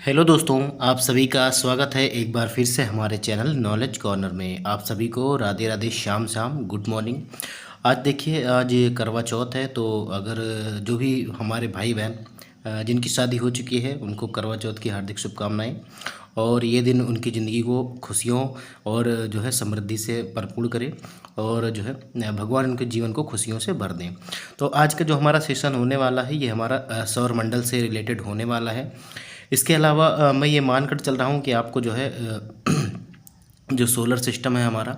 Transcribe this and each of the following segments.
Hello दोस्तों, आप सभी का स्वागत है एक बार फिर से हमारे चैनल नॉलेज कॉर्नर में। आप सभी को राधे राधे, श्याम श्याम, गुड मॉर्निंग। आज देखिए, आज करवा चौथ है, तो अगर जो भी हमारे भाई बहन जिनकी शादी हो चुकी है उनको करवा चौथ की हार्दिक शुभकामनाएं। और ये दिन उनकी ज़िंदगी को खुशियों और जो है समृद्धि से भरपूर करे, और जो है भगवान उनके जीवन को खुशियों से भर दें। तो आज का जो हमारा सेशन होने वाला है ये हमारा सौर मंडल से रिलेटेड होने वाला है। इसके अलावा मैं ये मानकर चल रहा हूँ कि आपको जो है जो सोलर सिस्टम है हमारा,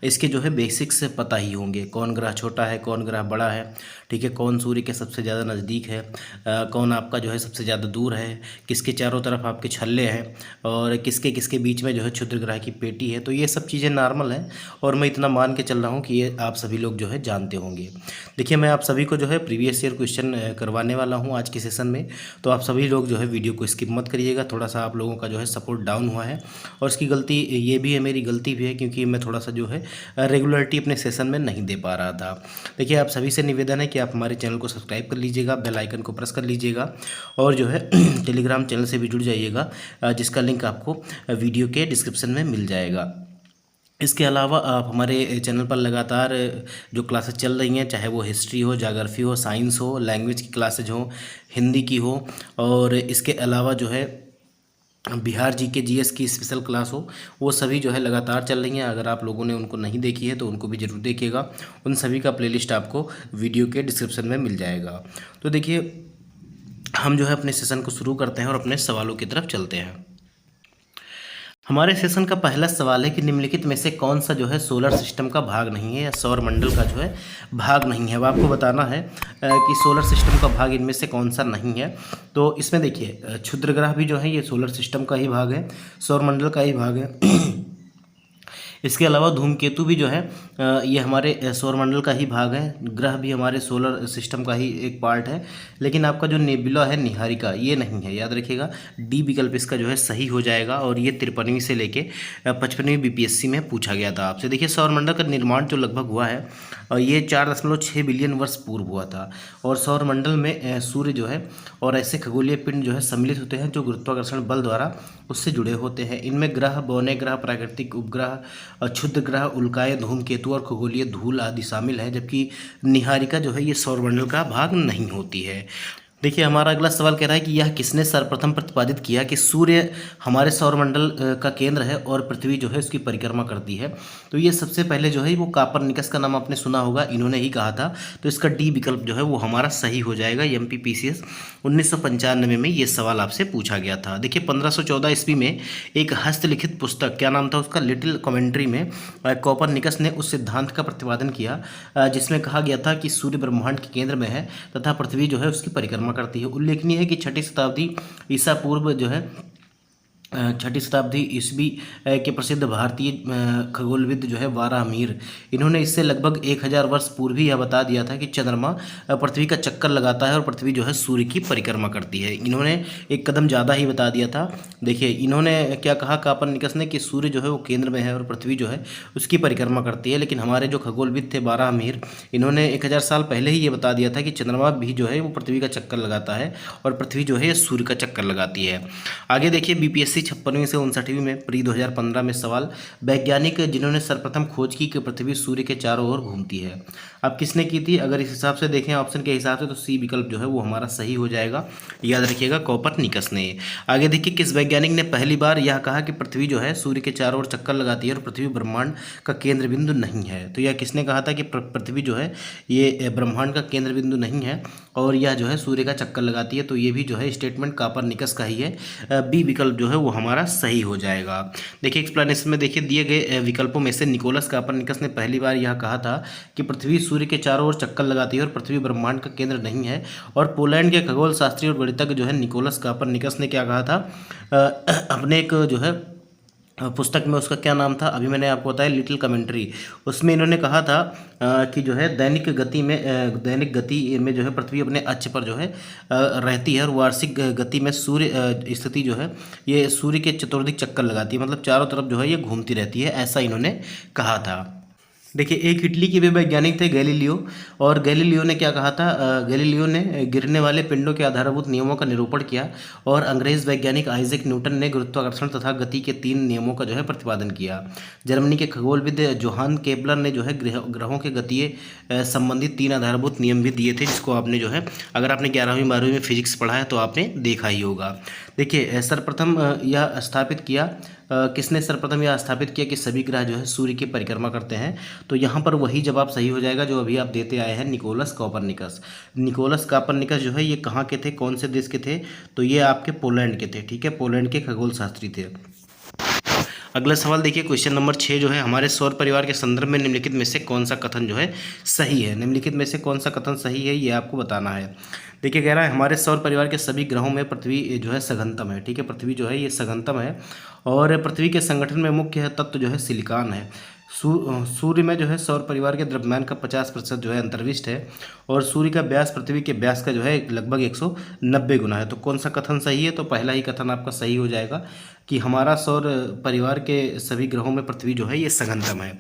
इसके जो है बेसिक्स पता ही होंगे। कौन ग्रह छोटा है, कौन ग्रह बड़ा है, ठीक है, कौन सूर्य के सबसे ज़्यादा नज़दीक है, कौन आपका जो है सबसे ज़्यादा दूर है, किसके चारों तरफ आपके छल्ले हैं, और किसके किसके बीच में जो है क्षुद्र ग्रह की पेटी है। तो ये सब चीज़ें नॉर्मल हैं, और मैं इतना मान के चल रहा हूँ कि ये आप सभी लोग जो है जानते होंगे। देखिए, मैं आप सभी को जो है प्रीवियस ईयर क्वेश्चन करवाने वाला हूँ आज के सेशन में। तो आप सभी लोग जो है वीडियो को स्किप मत करिएगा। थोड़ा सा आप लोगों का जो है सपोर्ट डाउन हुआ है, और इसकी गलती ये भी है, मेरी गलती भी है, क्योंकि मैं थोड़ा सा जो है रेगुलरिटी अपने सेशन में नहीं दे पा रहा था। देखिए, आप सभी से निवेदन है कि आप हमारे चैनल को सब्सक्राइब कर लीजिएगा, बेल आइकन को प्रेस कर लीजिएगा, और जो है टेलीग्राम चैनल से भी जुड़ जाइएगा, जिसका लिंक आपको वीडियो के डिस्क्रिप्शन में मिल जाएगा। इसके अलावा आप हमारे चैनल पर लगातार जो क्लासेस चल रही हैं, चाहे वो हिस्ट्री हो, ज्योग्राफी हो, साइंस हो, लैंग्वेज की क्लासेज हो, हिंदी की हो, और इसके अलावा जो है बिहार जी के जीएस की स्पेशल क्लास हो, वो सभी जो है लगातार चल रही हैं। अगर आप लोगों ने उनको नहीं देखी है तो उनको भी ज़रूर देखिएगा। उन सभी का प्लेलिस्ट आपको वीडियो के डिस्क्रिप्शन में मिल जाएगा। तो देखिए, हम जो है अपने सेशन को शुरू करते हैं और अपने सवालों की तरफ चलते हैं। हमारे सेशन का पहला सवाल है कि निम्नलिखित में से कौन सा जो है सोलर सिस्टम का भाग नहीं है, या सौर मंडल का जो है भाग नहीं है। वो आपको बताना है कि सोलर सिस्टम का भाग इनमें से कौन सा नहीं है। तो इसमें देखिए, क्षुद्र ग्रह भी जो है ये सोलर सिस्टम का ही भाग है, सौर मंडल का ही भाग है। इसके अलावा धूमकेतु भी जो है ये हमारे सौरमंडल का ही भाग है। ग्रह भी हमारे सोलर सिस्टम का ही एक पार्ट है। लेकिन आपका जो नेबुला है, निहारिका, ये नहीं है, याद रखिएगा। डी विकल्प इसका जो है सही हो जाएगा, और ये 53वीं से लेके 55वीं बीपीएससी में पूछा गया था आपसे। देखिए, सौरमंडल का निर्माण जो लगभग हुआ है ये 4.6 बिलियन वर्ष पूर्व हुआ था। और सौरमंडल में सूर्य जो है और ऐसे खगोलीय पिंड जो है सम्मिलित होते हैं जो गुरुत्वाकर्षण बल द्वारा उससे जुड़े होते हैं। इनमें ग्रह, बौने ग्रह, प्राकृतिक उपग्रह, क्षुद्र ग्रह, उल्काएं, धूमकेतु और खगोलीय धूल आदि शामिल हैं। जबकि निहारिका जो है ये सौरमंडल का भाग नहीं होती है। देखिए, हमारा अगला सवाल कह रहा है कि यह किसने सर्वप्रथम प्रतिपादित किया कि सूर्य हमारे सौरमंडल का केंद्र है और पृथ्वी जो है उसकी परिक्रमा करती है। तो ये सबसे पहले जो है वो कापरनिकस का नाम आपने सुना होगा, इन्होंने ही कहा था। तो इसका डी विकल्प जो है वो हमारा सही हो जाएगा। एमपीपीसीएस 1995 में ये सवाल आपसे पूछा गया था। देखिए, 1514 ईस्वी में एक हस्तलिखित पुस्तक, क्या नाम था उसका, लिटिल कमेंट्री में कोपरनिकस ने उस सिद्धांत का प्रतिपादन किया जिसमें कहा गया था कि सूर्य ब्रह्मांड के केंद्र में है तथा पृथ्वी जो है उसकी परिक्रमा करती है। उल्लेखनीय है कि छठी शताब्दी ईसा पूर्व जो है छठी शताब्दी ईस्वी के प्रसिद्ध भारतीय खगोलविद जो है वाराहमीर, इन्होंने इससे लगभग 1000 वर्ष पूर्व ही यह बता दिया था कि चंद्रमा पृथ्वी का चक्कर लगाता है और पृथ्वी जो है सूर्य की परिक्रमा करती है। इन्होंने एक कदम ज़्यादा ही बता दिया था। देखिए, इन्होंने क्या कहा कापरनिकस ने कि सूर्य जो है वो केंद्र में है और पृथ्वी जो है उसकी परिक्रमा करती है। लेकिन हमारे जो खगोलविद थे वाराहमीर, इन्होंने 1000 साल पहले ही ये बता दिया था कि चंद्रमा भी जो है वो पृथ्वी का चक्कर लगाता है और पृथ्वी जो है सूर्य का चक्कर लगाती है। आगे देखिए, बीपीएससी 56वीं से 59वीं में प्री 2015 में सवाल, वैज्ञानिक जिन्होंने सर्वप्रथम खोज की कि पृथ्वी सूर्य के चारों ओर घूमती है, अब किसने की थी। अगर इस हिसाब से देखें ऑप्शन के हिसाब से, तो सी विकल्प जो है वो हमारा सही हो जाएगा। याद रखिएगा, कोपरनिकस ने। आगे देखिए, किस वैज्ञानिक ने पहली बार यह कहा कि पृथ्वी जो है सूर्य के चारों ओर चक्कर लगाती है और पृथ्वी ब्रह्मांड का केंद्र बिंदु नहीं है। तो यह किसने कहा था कि पृथ्वी जो है ये ब्रह्मांड का केंद्र बिंदु नहीं है और यह जो है सूर्य का चक्कर लगाती है। तो ये भी जो है स्टेटमेंट कापरनिकस का ही है। बी विकल्प जो है वो हमारा सही हो जाएगा। देखिए, एक्सप्लेनेशन में देखिए दिए गए विकल्पों में से निकोलस कापरनिकस ने पहली बार यह कहा था कि पृथ्वी सूर्य के चारों ओर चक्कर लगाती है और पृथ्वी ब्रह्मांड का केंद्र नहीं है। और पोलैंड के खगोल शास्त्री और गणितज्ञ जो है निकोलस कापरनिकस ने क्या कहा था अपने एक जो है पुस्तक में, उसका क्या नाम था अभी मैंने आपको बताया, लिटिल कमेंट्री, उसमें इन्होंने कहा था कि जो है दैनिक गति में जो है पृथ्वी अपने अक्ष पर जो है रहती है और वार्षिक गति में सूर्य स्थिति जो है ये सूर्य के चतुर्दिक चक्कर लगाती है, मतलब चारों तरफ जो है ये घूमती रहती है, ऐसा इन्होंने कहा था। देखिए, एक इटली के भी वैज्ञानिक थे गैलीलियो। और गैलीलियो ने क्या कहा था, गैलीलियो ने गिरने वाले पिंडों के आधारभूत नियमों का निरूपण किया। और अंग्रेज वैज्ञानिक आइजैक न्यूटन ने गुरुत्वाकर्षण तथा गति के 3 नियमों का जो है प्रतिपादन किया। जर्मनी के खगोलविद जोहान केपलर ने जो है ग्रहों के गतीय संबंधित 3 आधारभूत नियम भी दिए थे, जिसको आपने जो है, अगर आपने 11वीं 12वीं में फिजिक्स पढ़ा है तो आपने देखा ही होगा। देखिए, सर्वप्रथम यह स्थापित किया, किसने सर्वप्रथम यह स्थापित किया कि सभी ग्रह जो है सूर्य की परिक्रमा करते हैं। तो यहाँ पर वही जवाब सही हो जाएगा जो अभी आप देते आए हैं, निकोलस कॉपरनिकस। निकोलस कॉपरनिकस जो है ये कहाँ के थे, कौन से देश के थे, तो ये आपके पोलैंड के थे। ठीक है, पोलैंड के खगोल शास्त्री थे। अगला सवाल देखिए, क्वेश्चन नंबर 6 जो है, हमारे सौर परिवार के संदर्भ में निम्नलिखित में से कौन सा कथन जो है सही है। निम्नलिखित में से कौन सा कथन सही है, ये आपको बताना है। देखिए, कह रहा है हमारे सौर परिवार के सभी ग्रहों में पृथ्वी जो है सघनतम है। ठीक है, पृथ्वी जो है ये सघनतम है। और पृथ्वी के संगठन में मुख्य तत्व जो है सिलिकॉन है। सूर्य में जो है सौर परिवार के द्रव्यमान का 50% जो है अंतर्विष्ट है। और सूर्य का व्यास पृथ्वी के व्यास का जो है लगभग 190 गुना है। तो कौन सा कथन सही है, तो पहला ही कथन आपका सही हो जाएगा कि हमारा सौर परिवार के सभी ग्रहों में पृथ्वी जो है ये सघनतम है।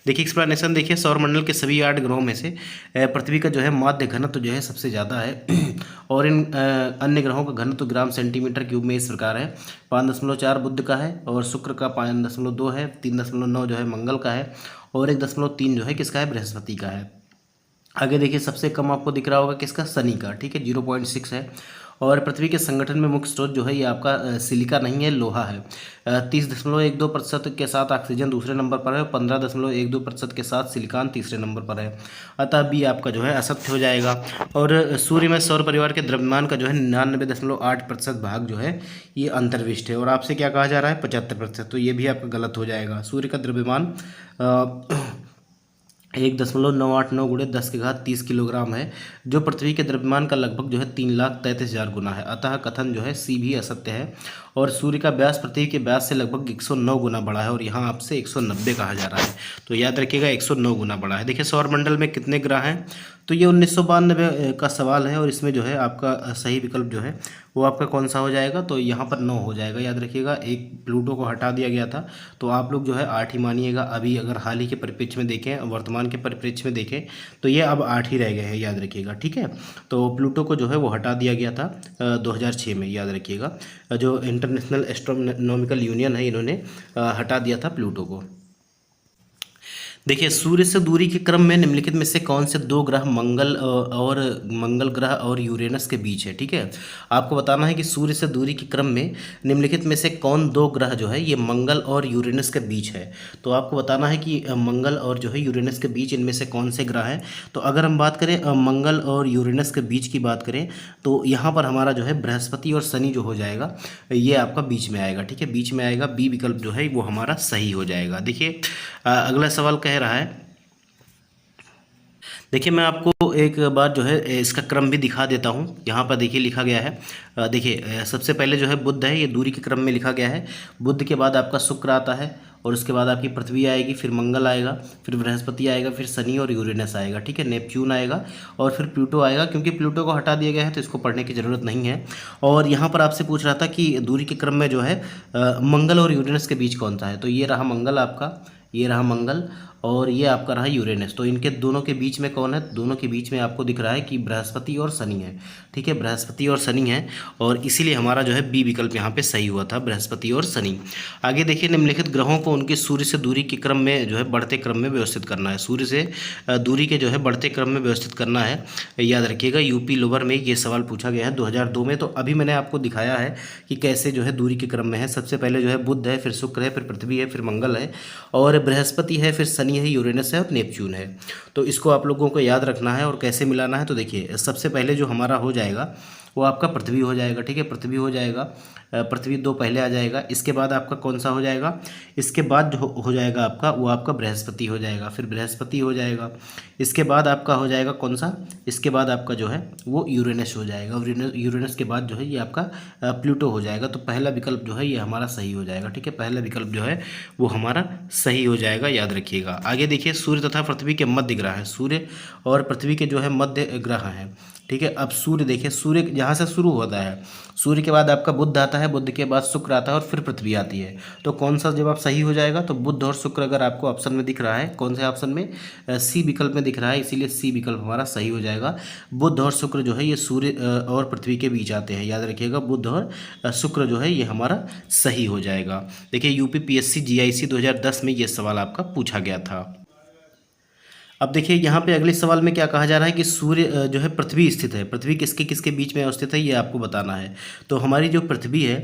देखिए, एक्सप्लेनेशन देखिए, सौरमंडल के सभी 8 ग्रहों में से पृथ्वी का जो है माध्य घनत्व जो है सबसे ज़्यादा है। और इन अन्य ग्रहों का घनत्व ग्राम सेंटीमीटर क्यूब में इस प्रकार है। 5.4 बुध का है, और शुक्र का 5.2 है, 3.9 जो है मंगल का है, और 1.3 जो है किसका है, बृहस्पति का है। आगे देखिए, सबसे कम आपको दिख रहा होगा किसका, शनि का। ठीक है, 0.6 है। और पृथ्वी के संगठन में मुख्य स्रोत जो है ये आपका सिलिका नहीं है, लोहा है। 30.12% के साथ ऑक्सीजन दूसरे नंबर पर है, 15.12% के साथ सिलिकॉन तीसरे नंबर पर है। अतः बी आपका जो है असत्य हो जाएगा। और सूर्य में सौर परिवार के द्रव्यमान का जो है 99.8% भाग जो है ये अंतर्विष्ट है। और आपसे क्या कहा जा रहा है, 75%, तो ये भी आपका गलत हो जाएगा। सूर्य का द्रव्यमान 1.989 गुणे 10⁻30 किलोग्राम है, जो पृथ्वी के द्रव्यमान का लगभग जो है 3,33,000 गुना है। अतः कथन जो है सी भी असत्य है। और सूर्य का व्यास पृथ्वी के व्यास से लगभग 109 गुना बड़ा है, और यहाँ आपसे 190 कहा जा रहा है। तो याद रखिएगा 109 गुना बड़ा है। देखिए, सौरमंडल में कितने ग्रह हैं, तो ये 1992 का सवाल है। और इसमें जो है आपका सही विकल्प जो है वो आपका कौन सा हो जाएगा, तो यहाँ पर 9 हो जाएगा। याद रखिएगा, एक प्लूटो को हटा दिया गया था, तो आप लोग जो है 8 ही मानिएगा। अभी अगर हाल ही के परिप्रेक्ष्य में देखें, वर्तमान के परिप्रेक्ष्य में देखें, तो ये अब 8 ही रह गए हैं, याद रखिएगा। ठीक है, तो प्लूटो को जो है वो हटा दिया गया था 2006 में, याद रखिएगा। जो इंटरनेशनल एस्ट्रोनॉमिकल यूनियन है, इन्होंने हटा दिया था प्लूटो को। देखिए, सूर्य से दूरी के क्रम में निम्नलिखित में से कौन से 2 ग्रह मंगल ग्रह और यूरेनस के बीच है। ठीक है, आपको बताना है कि सूर्य से दूरी के क्रम में निम्नलिखित में से कौन 2 ग्रह जो है ये मंगल और यूरेनस के बीच है। तो आपको बताना है कि मंगल और जो है यूरेनस के बीच इनमें से कौन से ग्रह हैं। तो अगर हम बात करें मंगल और यूरेनस के बीच की बात करें, तो यहाँ पर हमारा जो है बृहस्पति और शनि जो हो जाएगा ये आपका बीच में आएगा। ठीक है, बीच में आएगा, बी विकल्प जो है वो हमारा सही हो जाएगा। देखिए, अगला सवाल कह रहा है, देखिए मैं आपको एक बार जो है इसका क्रम भी दिखा देता हूँ। यहाँ पर देखिए लिखा गया है, देखिए सबसे पहले जो है बुध है, ये दूरी के क्रम में लिखा गया है। बुध के बाद आपका शुक्र आता है, और उसके बाद आपकी पृथ्वी आएगी, फिर मंगल आएगा, फिर बृहस्पति आएगा, फिर शनि और यूरेनस आएगा। ठीक है, नेपच्यून आएगा, और फिर प्लूटो आएगा। क्योंकि प्लूटो को हटा दिया गया है तो इसको पढ़ने की ज़रूरत नहीं है। और यहाँ पर आपसे पूछ रहा था कि दूरी के क्रम में जो है मंगल और यूरेनस के बीच कौन सा है। तो ये रहा मंगल आपका, ये रहा मंगल, और ये आपका रहा यूरेनस। तो इनके दोनों के बीच में कौन है, दोनों के बीच में आपको दिख रहा है कि बृहस्पति और शनि है। ठीक है, बृहस्पति और शनि है, और इसीलिए हमारा जो है बी विकल्प यहाँ पे सही हुआ था, बृहस्पति और शनि। आगे देखिए, निम्नलिखित ग्रहों को उनके सूर्य से दूरी के क्रम में जो है बढ़ते क्रम में व्यवस्थित करना है। सूर्य से दूरी के जो है बढ़ते क्रम में व्यवस्थित करना है। याद रखिएगा, यूपी लोअर में ये सवाल पूछा गया है 2002 में। तो अभी मैंने आपको दिखाया है कि कैसे जो है दूरी के क्रम में है। सबसे पहले जो है बुध है, फिर शुक्र है, फिर पृथ्वी है, फिर मंगल है, और बृहस्पति है, फिर शनि है, यूरेनस है और नेपच्यून है। तो इसको आप लोगों को याद रखना है। और कैसे मिलाना है, तो देखिए सबसे पहले जो हमारा हो जाएगा वो आपका पृथ्वी हो जाएगा। ठीक है, पृथ्वी हो जाएगा, पृथ्वी 2 पहले आ जाएगा। इसके बाद आपका कौन सा हो जाएगा, इसके बाद जो हो जाएगा आपका वो आपका बृहस्पति हो जाएगा, फिर बृहस्पति हो जाएगा। इसके बाद आपका हो जाएगा कौन सा, इसके बाद आपका जो है वो यूरेनस हो जाएगा, और यूरेनस के बाद जो है ये आपका प्लूटो हो जाएगा। तो पहला विकल्प जो है ये हमारा सही हो जाएगा। ठीक है, पहला विकल्प जो है वो हमारा सही हो जाएगा, याद रखिएगा। आगे देखिए, सूर्य तथा पृथ्वी के मध्य ग्रह है। सूर्य और पृथ्वी के जो है मध्य ग्रह हैं। ठीक है। अब सूर्य देखिए, सूर्य यहाँ से शुरू होता है, सूर्य के बाद आपका बुध आता है, बुध के बाद शुक्र आता है और फिर पृथ्वी आती है। तो कौन सा जवाब सही हो जाएगा? तो बुध और शुक्र अगर आपको ऑप्शन में दिख रहा है, कौन से ऑप्शन में? सी विकल्प में दिख रहा है, इसीलिए सी विकल्प हमारा सही हो जाएगा। बुध और शुक्र जो है ये सूर्य और पृथ्वी के बीच आते हैं, याद रखिएगा। बुध और शुक्र जो है ये हमारा सही हो जाएगा। देखिए यूपीपीएससी जीआईसी 2010 में ये सवाल आपका पूछा गया था। अब देखिए यहाँ पे अगले सवाल में क्या कहा जा रहा है कि सूर्य जो है पृथ्वी स्थित है, पृथ्वी किसके किसके बीच में अवस्थित है ये आपको बताना है। तो हमारी जो पृथ्वी है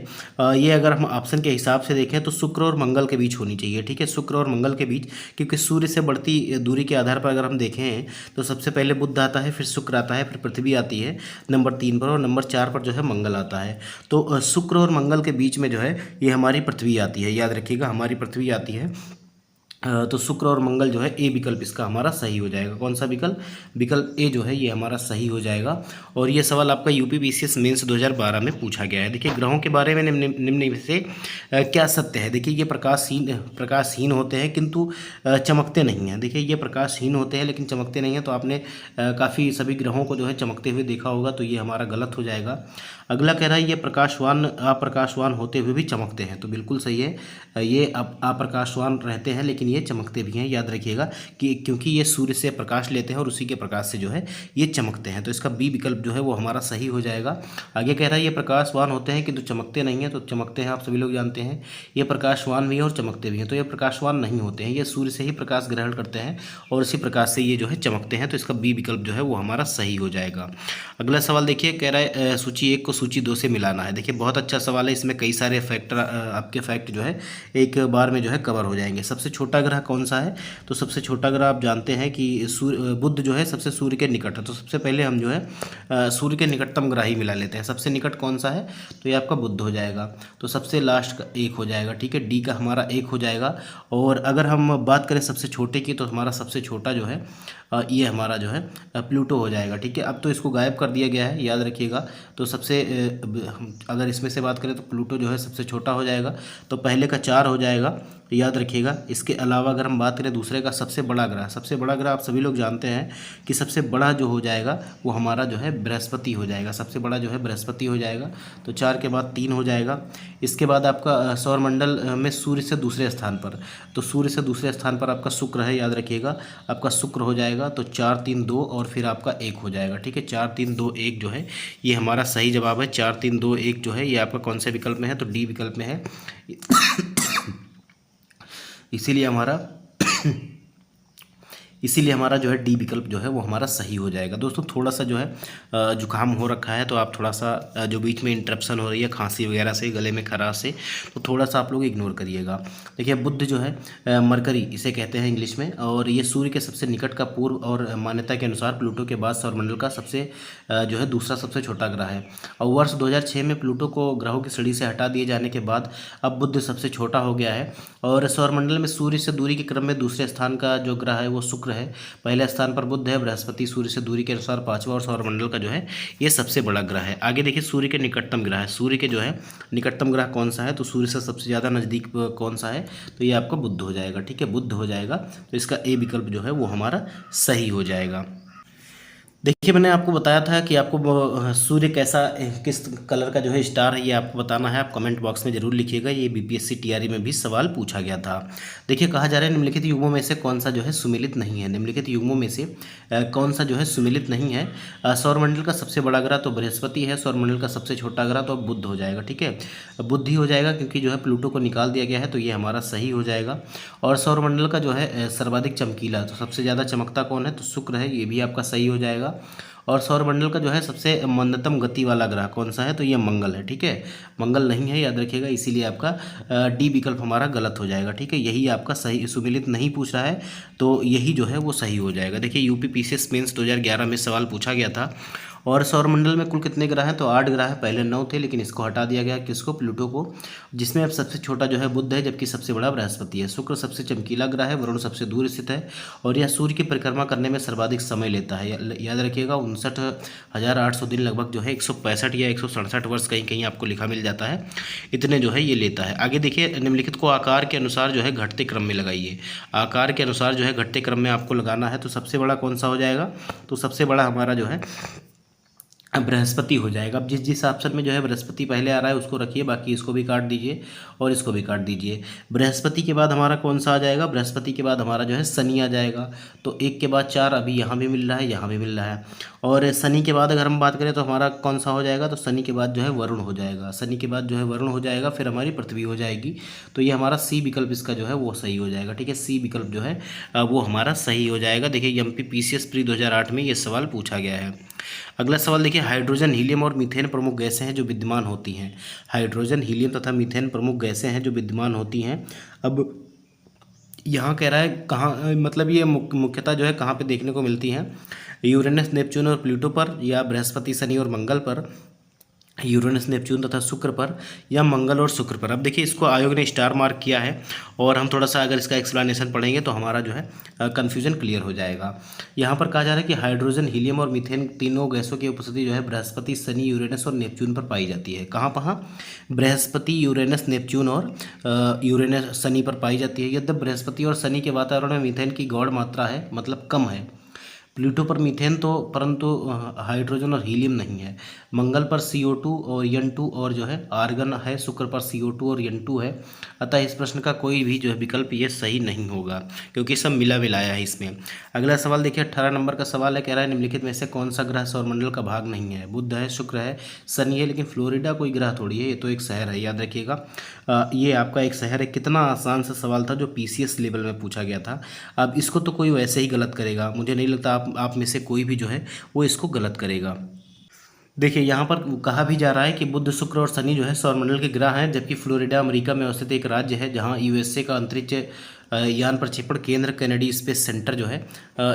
ये अगर हम ऑप्शन के हिसाब से देखें तो शुक्र और मंगल के बीच होनी चाहिए, ठीक है, शुक्र और मंगल के बीच, क्योंकि सूर्य से बढ़ती दूरी के आधार पर अगर हम देखें तो सबसे पहले बुध आता है, फिर शुक्र आता है, फिर पृथ्वी आती है नंबर 3 पर, और नंबर 4 पर जो है मंगल आता है। तो शुक्र और मंगल के बीच में जो है ये हमारी पृथ्वी आती है, याद रखिएगा हमारी पृथ्वी आती है। तो शुक्र और मंगल जो है ए विकल्प इसका हमारा सही हो जाएगा। कौन सा विकल्प? विकल्प ए जो है ये हमारा सही हो जाएगा। और ये सवाल आपका यूपीपीसीएस मेंस 2012 में पूछा गया है। देखिए ग्रहों के बारे में निम्न में से क्या सत्य है? देखिए ये प्रकाशहीन होते हैं किंतु चमकते नहीं हैं। देखिए ये प्रकाशहीन होते हैं लेकिन चमकते नहीं हैं, तो आपने काफ़ी सभी ग्रहों को जो है चमकते हुए देखा होगा, तो ये हमारा गलत हो जाएगा। अगला कह रहा है ये अप्रकाशवान होते हुए भी चमकते हैं, तो बिल्कुल सही है, ये अप्रकाशवान रहते हैं लेकिन ये चमकते भी हैं, याद रखिएगा कि क्योंकि ये सूर्य से प्रकाश लेते हैं और उसी के प्रकाश से जो है ये चमकते हैं। तो इसका बी विकल्प जो है वो हमारा सही हो जाएगा। आगे कह रहा है ये प्रकाशवान होते हैं किंतु चमकते नहीं हैं, तो चमकते हैं आप सभी लोग जानते हैं, ये प्रकाशवान भी हैं और चमकते भी हैं, तो ये प्रकाशवान नहीं होते हैं, ये सूर्य से ही प्रकाश ग्रहण करते हैं और इसी प्रकाश से ये जो है चमकते हैं। तो इसका बी विकल्प जो है वो हमारा सही हो जाएगा। अगला सवाल देखिए, कह रहा है सूची 1 को सूची 2 से मिलाना है। देखिए बहुत अच्छा सवाल है, इसमें कई सारे फैक्टर आपके फैक्ट जो है एक बार में जो है कवर हो जाएंगे। सबसे छोटा ग्रह कौन सा है? तो सबसे छोटा ग्रह आप जानते हैं कि बुध जो है सबसे सूर्य के निकट है, तो सबसे पहले हम जो है सूर्य के निकटतम ग्रह ही मिला लेते हैं। सबसे निकट कौन सा है? तो ये आपका बुध हो जाएगा, तो सबसे लास्ट का 1 हो जाएगा, ठीक है, डी का हमारा 1 हो जाएगा। और अगर हम बात करें सबसे छोटे की, तो हमारा सबसे छोटा जो है ये हमारा जो है प्लूटो हो जाएगा, ठीक है। अब तो इसको गायब कर दिया गया है, याद रखिएगा। तो सबसे अगर इसमें से बात करें तो प्लूटो जो है सबसे छोटा हो जाएगा, तो पहले का 4 हो जाएगा, याद रखिएगा। इसके अलावा अगर हम बात करें दूसरे का सबसे बड़ा ग्रह, सबसे बड़ा ग्रह आप सभी लोग जानते हैं कि सबसे बड़ा जो हो जाएगा वो हमारा जो है बृहस्पति हो जाएगा, सबसे बड़ा जो है बृहस्पति हो जाएगा। तो 4 के बाद 3 हो जाएगा। इसके बाद आपका सौरमंडल में सूर्य से दूसरे स्थान पर, तो सूर्य से दूसरे स्थान पर आपका शुक्र है, याद रखिएगा, आपका शुक्र हो जाएगा। तो 4 3 2 और फिर आपका 1 हो जाएगा, ठीक है। 4 3 2 1 जो है ये हमारा सही जवाब है। 4 3 2 1 जो है ये आपका कौन से विकल्प में है? तो डी विकल्प में है। इसीलिए हमारा जो है डी विकल्प जो है वो हमारा सही हो जाएगा। दोस्तों थोड़ा सा जो है जुकाम हो रखा है, तो आप थोड़ा सा जो बीच में इंटरप्शन हो रही है खांसी वगैरह से, गले में खराश से, तो थोड़ा सा आप लोग इग्नोर करिएगा। देखिए बुध जो है मरकरी इसे कहते हैं इंग्लिश में, और ये सूर्य के सबसे निकट का पूर्व और मान्यता के अनुसार प्लूटो के बाद सौरमंडल का सबसे जो है दूसरा सबसे छोटा ग्रह है। और वर्ष 2006 में प्लूटो को ग्रहों की श्रेणी से हटा दिए जाने के बाद अब बुध सबसे छोटा हो गया है। और सौरमंडल में सूर्य से दूरी के क्रम में दूसरे स्थान का जो ग्रह है वो शुक्र है, पहले स्थान पर बुध है, बृहस्पति सूर्य से दूरी के अनुसार 5वां, और सौरमंडल का जो है ये सबसे बड़ा ग्रह है। आगे देखिए सूर्य के निकटतम ग्रह है, सूर्य के जो है निकटतम ग्रह कौन सा है? तो सूर्य से सबसे ज़्यादा नज़दीक कौन सा है? तो ये आपका बुध हो जाएगा, ठीक है, बुध हो जाएगा। तो इसका ए विकल्प जो है वो हमारा सही हो जाएगा। देखिए मैंने आपको बताया था कि आपको सूर्य कैसा किस कलर का जो है स्टार है ये आपको बताना है। आप कमेंट बॉक्स में जरूर लिखिएगा, ये बीपीएससी टीआरई में भी सवाल पूछा गया था। देखिए कहा जा रहा है निम्नलिखित युग्मों में से कौन सा जो है सुमेलित नहीं है? निम्नलिखित युग्मों में से कौन सा जो है सुमेलित नहीं है? सौरमंडल का सबसे बड़ा ग्रह तो बृहस्पति है, सौरमंडल का सबसे छोटा ग्रह तो अब बुध हो जाएगा, ठीक है, बुध ही हो जाएगा क्योंकि जो है प्लूटो को निकाल दिया गया है, तो ये हमारा सही हो जाएगा। और सौरमंडल का जो है सर्वाधिक चमकीला, तो सबसे ज़्यादा चमकता कौन है? तो शुक्र है, ये भी आपका सही हो जाएगा। और सौरमंडल का जो है सबसे मंदतम गति वाला ग्रह कौन सा है? तो ये मंगल है, ठीक है, मंगल नहीं है, याद रखिएगा, इसीलिए आपका डी विकल्प हमारा गलत हो जाएगा, ठीक है, यही आपका सही, सुमेलित नहीं पूछ रहा है तो यही जो है वो सही हो जाएगा। देखिए यूपीपीसीएस मेंस 2011 में सवाल पूछा गया था। और सौरमंडल में कुल कितने ग्रह हैं? तो 8 ग्रह है, पहले 9 थे लेकिन इसको हटा दिया गया, किसको? प्लूटो को, जिसमें अब सबसे छोटा जो है बुध है जबकि सबसे बड़ा बृहस्पति है। शुक्र सबसे चमकीला ग्रह है, वरुण सबसे दूर स्थित है, और यह सूर्य की परिक्रमा करने में सर्वाधिक समय लेता है, याद रखिएगा 59,800 दिन, लगभग जो है 165 या 167 वर्ष कहीं कहीं आपको लिखा मिल जाता है, इतने जो है ये लेता है। आगे देखिए निम्नलिखित को आकार के अनुसार जो है घटते क्रम में लगाइए, आकार के अनुसार जो है घटते क्रम में आपको लगाना है। तो सबसे बड़ा कौन सा हो जाएगा? तो सबसे बड़ा हमारा जो है बृहस्पति हो जाएगा। अब जिस जिस ऑप्शन में जो है बृहस्पति पहले आ रहा है उसको रखिए, बाकी इसको भी काट दीजिए और इसको भी काट दीजिए। बृहस्पति के बाद हमारा कौन सा आ जाएगा? बृहस्पति के बाद हमारा जो है शनि आ जाएगा। तो एक के बाद चार, अभी यहाँ भी मिल रहा है, यहाँ भी मिल रहा है। और शनि के बाद अगर हम बात करें तो हमारा कौन सा हो जाएगा? तो शनि के बाद जो है वरुण हो जाएगा। शनि के बाद जो है वरुण हो जाएगा, फिर हमारी पृथ्वी हो जाएगी। तो ये हमारा सी विकल्प इसका जो है वो सही हो जाएगा। ठीक है, सी विकल्प जो है वो हमारा सही हो जाएगा। देखिए MPPCS प्री 2008 में ये सवाल पूछा गया है। अगला सवाल देखिए, हाइड्रोजन, हीलियम और मीथेन प्रमुख गैसें हैं जो विद्यमान होती हैं। हाइड्रोजन, हीलियम तथा मीथेन प्रमुख गैसें हैं जो विद्यमान होती हैं। अब यहाँ कह रहा है कहाँ, मतलब ये मुख्यतः जो है कहाँ पे देखने को मिलती हैं? यूरेनस, नेपच्यून और प्लूटो पर, या बृहस्पति, शनि और मंगल पर, यूरेनस, नेपच्यून तथा शुक्र पर, या मंगल और शुक्र पर। अब देखिए इसको आयोग ने स्टार मार्क किया है, और हम थोड़ा सा अगर इसका एक्सप्लेनेशन पढ़ेंगे तो हमारा जो है कन्फ्यूजन क्लियर हो जाएगा। यहाँ पर कहा जा रहा है कि हाइड्रोजन, हीलियम और मीथेन तीनों गैसों की उपस्थिति जो है बृहस्पति, शनि, यूरेनस और नेपच्यून पर पाई जाती है। कहाँ कहाँ? बृहस्पति, यूरेनस, नेपच्यून और यूरेनस, शनि पर पाई जाती है। यद्यपि बृहस्पति और शनि के वातावरण में मीथेन की गौण मात्रा है, मतलब कम है। प्लूटो पर मीथेन तो, परंतु हाइड्रोजन और हीलियम नहीं है। मंगल पर CO2 और N2 और जो है आर्गन है। शुक्र पर CO2 और N2 है। अतः इस प्रश्न का कोई भी जो है विकल्प ये सही नहीं होगा, क्योंकि सब मिला मिलाया है इसमें। अगला सवाल देखिए 18 नंबर का सवाल है, कह रहा है निम्नलिखित में से कौन सा ग्रह सौरमंडल का भाग नहीं है? बुध है, शुक्र है, शनि है, लेकिन फ्लोरिडा कोई ग्रह थोड़ी है, ये तो एक शहर है, याद रखिएगा। ये आपका एक शहर है। कितना आसान सा सवाल था जो PCS लेवल में पूछा गया था। अब इसको तो कोई वैसे ही गलत करेगा, मुझे नहीं लगता आप में से कोई भी जो है वो इसको गलत करेगा। देखिए यहाँ पर कहा भी जा रहा है कि बुध, शुक्र और शनि जो है सौरमंडल के ग्रह हैं, जबकि फ्लोरिडा अमेरिका में अवस्थित एक राज्य है जहाँ USA का अंतरिक्ष यान प्रक्षेपण केंद्र कैनेडी स्पेस सेंटर जो है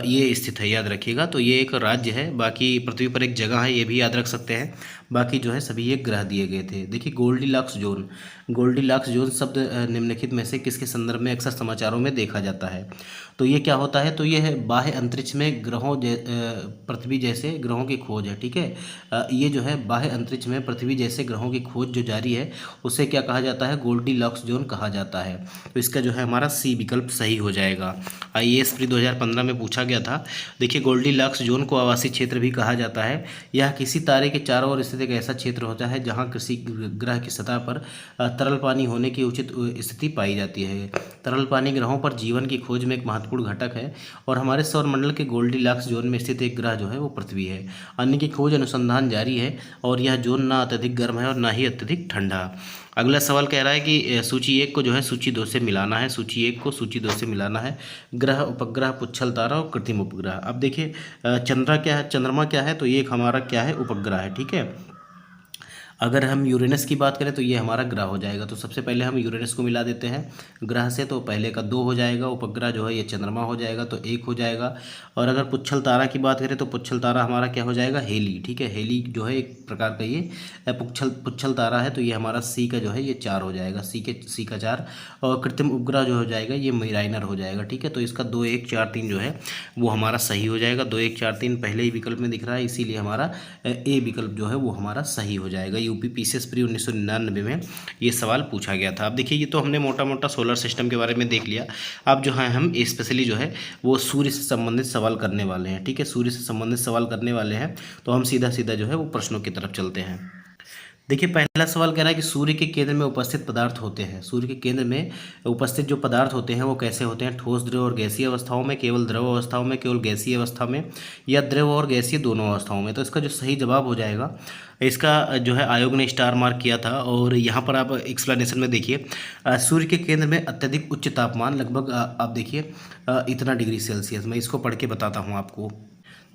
ये स्थित है, याद रखिएगा। तो ये एक राज्य है, बाकी पृथ्वी पर एक जगह है, ये भी याद रख सकते हैं। बाकी जो है सभी ये ग्रह दिए गए थे। देखिए गोल्डीलॉक्स जोन, गोल्डीलॉक्स जोन शब्द निम्नलिखित में से किसके संदर्भ में अक्सर समाचारों में देखा जाता है? तो ये क्या होता है? तो ये है बाह्य अंतरिक्ष में ग्रहों पृथ्वी जैसे ग्रहों की खोज है। ठीक है, ये जो है बाह्य अंतरिक्ष में पृथ्वी जैसे ग्रहों की खोज जो जारी है उसे क्या कहा जाता है? गोल्डीलॉक्स जोन कहा जाता है। तो इसका जो है हमारा सी विकल्प सही हो जाएगा। IAS प्री 2015 में पूछा गया था। देखिए गोल्डीलॉक्स जोन को आवासीय क्षेत्र भी कहा जाता है। यह किसी तारे के चारों ओर स्थित एक ऐसा क्षेत्र होता है जहाँ किसी ग्रह की सतह पर तरल पानी होने की उचित स्थिति पाई जाती है। तरल पानी ग्रहों पर जीवन की खोज में एक महत्वपूर्ण घटक है, और हमारे सौरमंडल के गोल्डीलॉक्स जोन में स्थित एक ग्रह जो है वो पृथ्वी है। अन्य की खोज अनुसंधान जारी है, और यह जोन ना अत्यधिक गर्म है और ना ही अत्यधिक ठंडा। अगला सवाल कह रहा है कि सूची 1 को जो है सूची 2 से मिलाना है। सूची 1 को सूची 2 से मिलाना है। ग्रह, उपग्रह, पुच्छल तारा और कृत्रिम उपग्रह। अब देखिए चंद्रमा क्या है? चंद्रमा क्या है? तो ये एक हमारा क्या है? उपग्रह है। ठीक है, अगर हम यूरेनस की बात करें तो ये हमारा ग्रह हो जाएगा। तो सबसे पहले हम यूरेनस को मिला देते हैं ग्रह से, तो पहले का 2 हो जाएगा। उपग्रह जो है ये चंद्रमा हो जाएगा, तो 1 हो जाएगा। और अगर पुच्छल तारा की बात करें तो पुच्छल तारा हमारा क्या हो जाएगा? हेली। ठीक है, हेली जो है एक प्रकार का ये पुच्छल तारा है, तो ये हमारा सी का जो है ये 4 हो जाएगा। सी का 4। और कृत्रिम उपग्रह जो हो जाएगा ये मेराइनर हो जाएगा। ठीक है, तो इसका 2, 1, 4, 3 जो है वो हमारा सही हो जाएगा। 2, 1, 4, 3 पहले ही विकल्प में दिख रहा है, इसीलिए हमारा ए विकल्प जो है वो हमारा सही हो जाएगा। UPPCS प्री 1999 में ये सवाल पूछा गया था। अब देखिए ये तो हमने मोटा मोटा सोलर सिस्टम के बारे में देख लिया। अब जो है हम स्पेशली जो है वो सूर्य से संबंधित सवाल करने वाले हैं। ठीक है, सूर्य से संबंधित सवाल करने वाले हैं, तो हम सीधा सीधा जो है वो प्रश्नों की तरफ चलते हैं। देखिए पहला सवाल कह रहा है कि सूर्य के केंद्र में उपस्थित पदार्थ होते हैं। सूर्य के केंद्र में उपस्थित जो पदार्थ होते हैं वो कैसे होते हैं? ठोस, द्रव और गैसीय अवस्थाओं में, केवल द्रव अवस्थाओं में, केवल गैसीय अवस्था में, या द्रव और गैसीय दोनों अवस्थाओं में। तो इसका जो सही जवाब हो जाएगा, इसका जो है आयोग ने स्टार मार्क किया था। और यहाँ पर आप एक्सप्लेनेशन में देखिए सूर्य के केंद्र में अत्यधिक उच्च तापमान लगभग आप देखिए इतना डिग्री सेल्सियस। मैं इसको पढ़ के बताता हूँ आपको।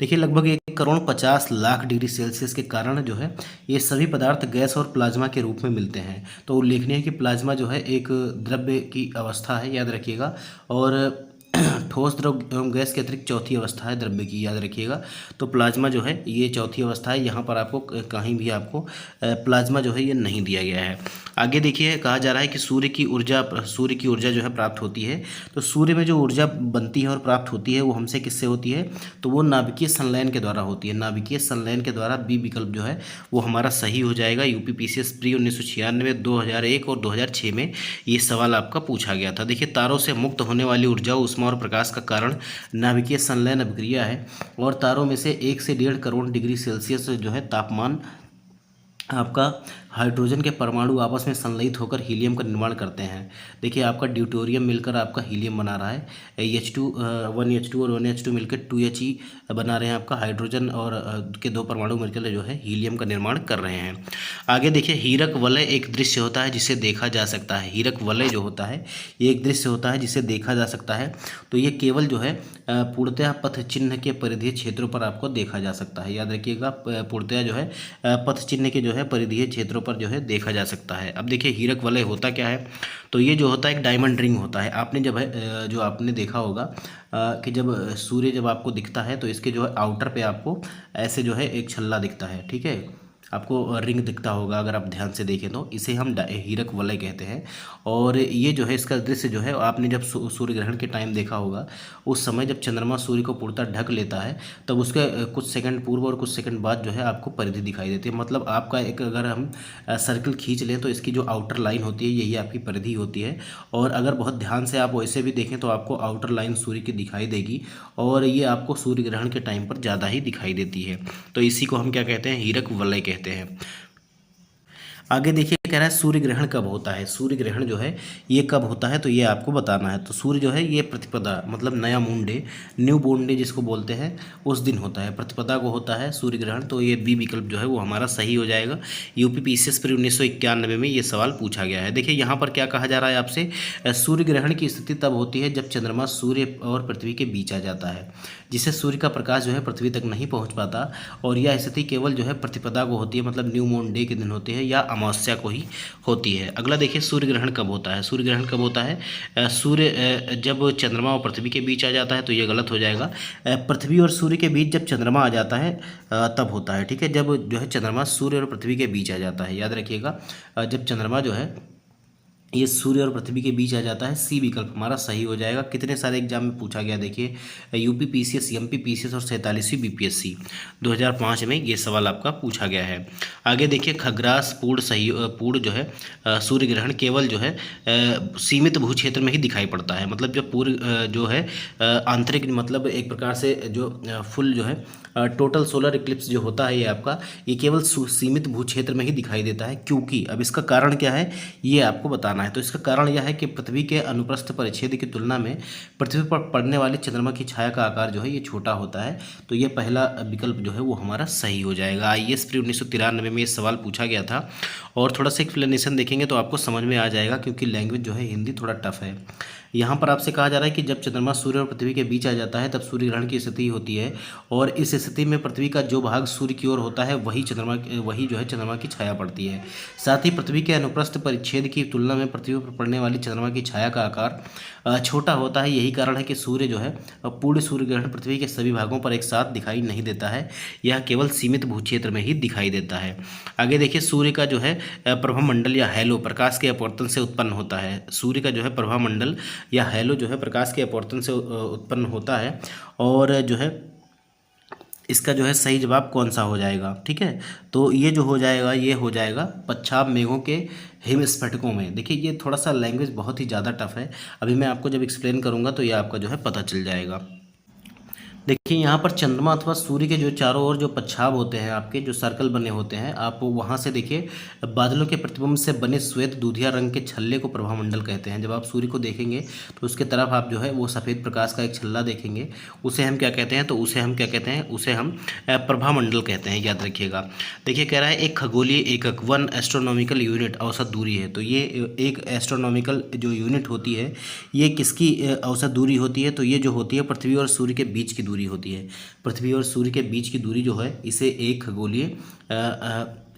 देखिए लगभग 1,50,00,000 डिग्री सेल्सियस के कारण जो है ये सभी पदार्थ गैस और प्लाज्मा के रूप में मिलते हैं। तो उल्लेखनीय है कि प्लाज्मा जो है एक द्रव्य की अवस्था है, याद रखिएगा। और ठोस, द्रव एवं गैस के अतिरिक्त चौथी अवस्था है द्रव्य की, याद रखिएगा। तो प्लाज्मा जो है ये चौथी अवस्था है। यहाँ पर आपको कहीं भी आपको प्लाज्मा जो है ये नहीं दिया गया है। आगे देखिए कहा जा रहा है कि सूर्य की ऊर्जा जो है प्राप्त होती है। तो सूर्य में जो ऊर्जा बनती है और प्राप्त होती है वो हमसे किससे होती है? तो वो नाभिकीय संलयन के द्वारा होती है। नाभिकीय संलयन के द्वारा बी विकल्प जो है वो हमारा सही हो जाएगा। UPPCS प्री 1996, 2001 और 2006 में ये सवाल आपका पूछा गया था। देखिए तारों से मुक्त होने वाली ऊर्जा ऊष्मा चश्मा और प्रकाश का कारण नाभिकीय संलयन अभिक्रिया है, और तारों में से 1 से 1.5 करोड़ डिग्री सेल्सियस जो है तापमान आपका हाइड्रोजन के परमाणु आपस में संलयित होकर हीलियम का निर्माण करते हैं। देखिए आपका ड्यूटेरियम मिलकर आपका हीलियम बना रहा है, H2 1H2 और 1H2 मिलकर 2He बना रहे हैं, आपका हाइड्रोजन और के 2 परमाणु मिलकर जो है हीलियम का निर्माण कर रहे हैं। आगे देखिए हीरक वलय एक दृश्य होता है जिसे देखा जा सकता है। हीरक वलय जो होता है ये एक दृश्य होता है जिसे देखा जा सकता है। तो ये केवल जो है पूर्णतः पथ चिन्ह के परिधीय क्षेत्रों पर आपको देखा जा सकता है। याद रखिएगा पूर्णतः जो है पथ चिन्ह के जो है परिधीय क्षेत्रों पर जो है देखा जा सकता है। अब देखिए हीरक वलय होता क्या है, तो ये जो होता है एक डायमंड रिंग होता है। आपने जब है जो आपने देखा होगा कि जब सूर्य जब आपको दिखता है तो इसके जो है आउटर पे आपको ऐसे जो है एक छल्ला दिखता है, ठीक है, आपको रिंग दिखता होगा अगर आप ध्यान से देखें तो। इसे हम हीरक वलय कहते हैं। और ये जो है इसका दृश्य जो है आपने जब सूर्य ग्रहण के टाइम देखा होगा, उस समय जब चंद्रमा सूर्य को पूर्णतः ढक लेता है तब उसके कुछ सेकंड पूर्व और कुछ सेकंड बाद जो है आपको परिधि दिखाई देती है। मतलब आपका एक अगर हम सर्कल खींच लें तो इसकी जो आउटर लाइन होती है यही आपकी परिधि होती है। और अगर बहुत ध्यान से आप वैसे भी देखें तो आपको आउटर लाइन सूर्य की दिखाई देगी, और ये आपको सूर्य ग्रहण के टाइम पर ज़्यादा ही दिखाई देती है। तो इसी को हम क्या कहते हैं, हीरक वलय कहते हैं। आगे देखिए कह रहा है सूर्य ग्रहण कब होता है। सूर्य ग्रहण जो है ये कब होता है तो ये आपको बताना है। तो सूर्य जो है ये प्रतिपदा मतलब नया moon day, new born day जिसको बोलते हैं, उस दिन होता है, प्रतिपदा को होता है सूर्य ग्रहण। तो ये बी विकल्प जो है वो हमारा सही हो जाएगा। यूपीपीसीएस पर 1991 में ये सवाल पूछा गया है। देखिए यहाँ पर क्या कहा जा रहा है आपसे, सूर्य ग्रहण की स्थिति तब होती है जब चंद्रमा सूर्य और पृथ्वी के बीच आ जाता है, जिससे सूर्य का प्रकाश जो है पृथ्वी तक नहीं पहुँच पाता, और यह स्थिति केवल जो है प्रतिपदा को होती है, मतलब न्यू मून डे के दिन होती है या अमावस्या को ही होती है। अगला देखिए सूर्य ग्रहण कब होता है। सूर्य ग्रहण कब होता है, सूर्य जब चंद्रमा और पृथ्वी के बीच आ जाता है, तो ये गलत हो जाएगा। पृथ्वी और सूर्य के बीच जब चंद्रमा आ जाता है तब होता है, ठीक है, जब जो है चंद्रमा सूर्य और पृथ्वी के बीच आ जाता है। याद रखिएगा जब चंद्रमा जो है ये सूर्य और पृथ्वी के बीच आ जाता है, सी विकल्प हमारा सही हो जाएगा। कितने सारे एग्जाम में पूछा गया देखिए, यूपी पीसीएस, एमपी पीसीएस और 47वीं बीपीएससी 2005 में ये सवाल आपका पूछा गया है। आगे देखिए खग्रास पूर्ण जो है सूर्य ग्रहण केवल जो है सीमित भू क्षेत्र में ही दिखाई पड़ता है। मतलब जो पूर्व जो है आंतरिक मतलब एक प्रकार से जो फुल जो है टोटल सोलर इक्लिप्स जो होता है ये आपका ये केवल सीमित भू क्षेत्र में ही दिखाई देता है। क्योंकि अब इसका कारण क्या है ये आपको बताना है। तो इसका कारण यह है कि पृथ्वी के अनुप्रस्थ परिच्छेद की तुलना में पृथ्वी पर पड़ने वाली चंद्रमा की छाया का आकार जो है ये छोटा होता है। तो ये पहला विकल्प जो है वो हमारा सही हो जाएगा। आईएएस प्री 1993 में ये सवाल पूछा गया था, और थोड़ा सा एक्सप्लेनेशन देखेंगे तो आपको समझ में आ जाएगा, क्योंकि लैंग्वेज जो है हिंदी थोड़ा टफ है। यहाँ पर आपसे कहा जा रहा है कि जब चंद्रमा सूर्य और पृथ्वी के बीच आ जाता है तब सूर्य ग्रहण की स्थिति होती है, और इस स्थिति में पृथ्वी का जो भाग सूर्य की ओर होता है वही जो है चंद्रमा की छाया पड़ती है। साथ ही पृथ्वी के अनुप्रस्थ परिच्छेद की तुलना में पृथ्वी पर पड़ने वाली चंद्रमा की छाया का आकार छोटा होता है। यही कारण है कि सूर्य जो है पूर्ण सूर्य ग्रहण पृथ्वी के सभी भागों पर एक साथ दिखाई नहीं देता है, यह केवल सीमित भू क्षेत्र में ही दिखाई देता है। आगे देखिए सूर्य का जो है प्रभामंडल या हैलो प्रकाश के अपवर्तन से उत्पन्न होता है। सूर्य का जो है प्रभामंडल या हैलो जो है प्रकाश के अपवर्तन से उत्पन्न होता है, और जो है इसका जो है सही जवाब कौन सा हो जाएगा, ठीक है। तो ये जो हो जाएगा ये हो जाएगा पच्छाद मेघों के हिमस्फटिकों में। देखिए ये थोड़ा सा लैंग्वेज बहुत ही ज़्यादा टफ है, अभी मैं आपको जब एक्सप्लेन करूँगा तो ये आपका जो है पता चल जाएगा। देखिए यहाँ पर चंद्रमा अथवा सूर्य के जो चारों ओर जो पच्छाद होते हैं आपके जो सर्कल बने होते हैं, आप वहाँ से देखिए बादलों के प्रतिबिंब से बने श्वेत दूधिया रंग के छल्ले को प्रभामंडल कहते हैं। जब आप सूर्य को देखेंगे तो उसके तरफ आप जो है वो सफ़ेद प्रकाश का एक छल्ला देखेंगे, उसे हम क्या कहते हैं, तो उसे हम क्या कहते हैं, उसे हम प्रभामंडल कहते हैं। याद रखिएगा। देखिए कह रहा है एक खगोलीय एकक 1 एस्ट्रोनॉमिकल यूनिट औसत दूरी है। तो ये एक एस्ट्रोनॉमिकल जो यूनिट होती है ये किसकी औसत दूरी होती है, तो ये जो होती है पृथ्वी और सूर्य के बीच की दूरी होती है। पृथ्वी और सूर्य के बीच की दूरी जो है इसे एक खगोलीय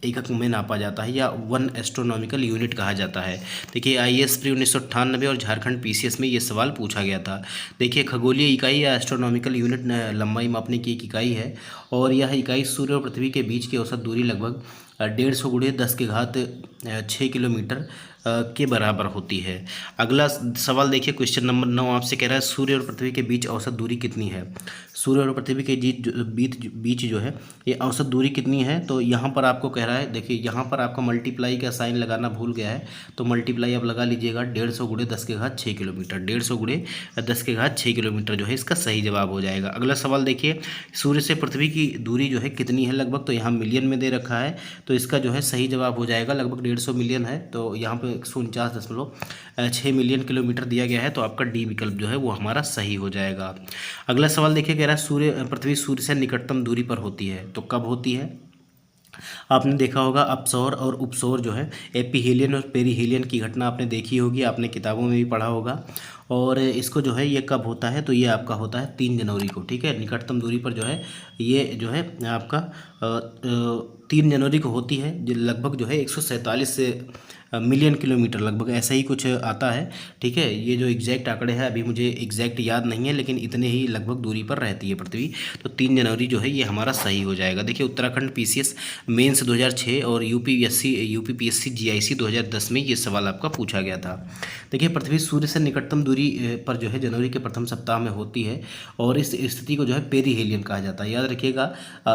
एकक में नापा जाता है, या 1 एस्ट्रोनॉमिकल यूनिट कहा जाता है। देखिए आईएएस प्री 1998 और झारखंड पीसीएस में ये सवाल पूछा गया था। देखिए खगोलीय इकाई या एस्ट्रोनॉमिकल यूनिट लंबाई मापने की एक इकाई है, और यह इकाई सूर्य और पृथ्वी के बीच की औसत दूरी लगभग 150 × 10⁻6 किलोमीटर के बराबर होती है। अगला सवाल देखिए, क्वेश्चन नंबर 9 आपसे कह रहा है सूर्य और पृथ्वी के बीच औसत दूरी कितनी है। सूर्य और पृथ्वी के बीच जो है ये औसत दूरी कितनी है। तो यहाँ पर आपको कह रहा है, देखिए यहाँ पर आपका मल्टीप्लाई का साइन लगाना भूल गया है, तो मल्टीप्लाई आप लगा लीजिएगा। 150 गुणे 10 के घात 6 किलोमीटर, 150 गुणे 10 के घात 6 किलोमीटर जो है इसका सही जवाब हो जाएगा। अगला सवाल देखिए, सूर्य से पृथ्वी की दूरी जो है कितनी है लगभग, तो यहाँ मिलियन में दे रखा है, तो इसका जो है सही जवाब हो जाएगा लगभग 150 मिलियन है, तो यहाँ पे 149.6 मिलियन किलोमीटर दिया गया है, तो आपका डी विकल्प जो है वो हमारा सही हो जाएगा। अगला सवाल देखिए, कह रहा है पृथ्वी सूर्य से निकटतम दूरी पर होती है, तो कब होती है। आपने देखा होगा अपसौर और उपसौर जो है एपीहीलियन और पेरीहीलियन की घटना आपने देखी होगी, आपने किताबों में भी पढ़ा होगा। और इसको जो है ये कब होता है, तो ये आपका होता है 3 जनवरी को, ठीक है। निकटतम दूरी पर जो है ये जो है आपका 3 जनवरी को होती है, जो लगभग जो है 147 मिलियन किलोमीटर लगभग ऐसा ही कुछ आता है, ठीक है। ये जो एग्जैक्ट आंकड़े हैं अभी मुझे एग्जैक्ट याद नहीं है, लेकिन इतने ही लगभग दूरी पर रहती है पृथ्वी, तो 3 जनवरी जो है ये हमारा सही हो जाएगा। देखिए उत्तराखंड पीसीएस मेंस 2006 और यूपीपीएससी जीआईसी 2010 में ये सवाल आपका पूछा गया था। देखिए पृथ्वी सूर्य से निकटतम दूरी पर जो है जनवरी के प्रथम सप्ताह में होती है, और इस स्थिति को जो है पेरीहेलियन कहा जाता है। याद रखिएगा,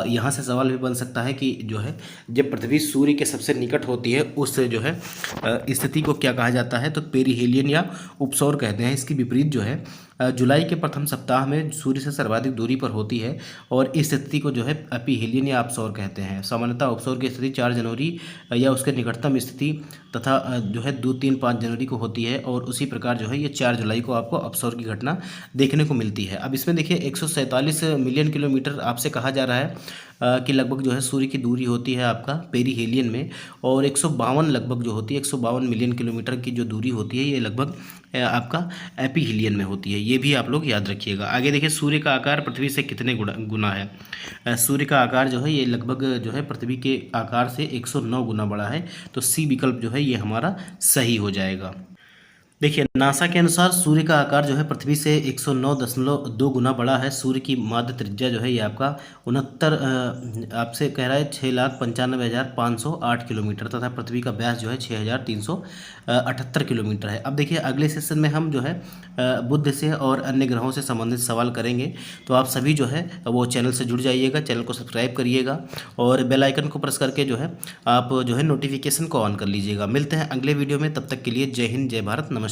यहाँ से सवाल भी बन सकता है कि जो है जब पृथ्वी सूर्य के सबसे निकट होती है उस जो है स्थिति को क्या कहा जाता है, तो पेरीहेलियन या उपसौर कहते हैं। इसकी विपरीत जो है जुलाई के प्रथम सप्ताह में सूर्य से सर्वाधिक दूरी पर होती है, और इस स्थिति को जो है एपीहेलियन या अपसौर कहते हैं। सामान्यतः अपसौर की स्थिति 4 जनवरी या उसके निकटतम स्थिति तथा जो है 2, 3, 5 जनवरी को होती है, और उसी प्रकार जो है ये 4 जुलाई को आपको अपसौर की घटना देखने को मिलती है। अब इसमें देखिए 147 मिलियन किलोमीटर आपसे कहा जा रहा है कि लगभग जो है सूर्य की दूरी होती है आपका पेरीहेलियन में, और 152 लगभग जो होती है 152 मिलियन किलोमीटर की जो दूरी होती है ये लगभग आपका एपीहीलियन में होती है। ये भी आप लोग याद रखिएगा। आगे देखिए, सूर्य का आकार पृथ्वी से कितने गुना है। सूर्य का आकार जो है ये लगभग जो है पृथ्वी के आकार से 109 गुना बड़ा है, तो सी विकल्प जो है ये हमारा सही हो जाएगा। देखिए नासा के अनुसार सूर्य का आकार जो है पृथ्वी से 109.2 गुना बड़ा है। सूर्य की माध्य त्रिज्या जो है ये आपका 69 आपसे कह रहा है 6,95,508 किलोमीटर, तथा पृथ्वी का व्यास जो है 6,378 किलोमीटर है। अब देखिए अगले सेशन में हम जो है बुध से और अन्य ग्रहों से संबंधित सवाल करेंगे, तो आप सभी जो है वो चैनल से जुड़ जाइएगा, चैनल को सब्सक्राइब करिएगा और बेल आइकन को प्रेस करके जो है आप जो है नोटिफिकेशन को ऑन कर लीजिएगा। मिलते हैं अगले वीडियो में, तब तक के लिए जय हिंद, जय भारत, नमस्कार।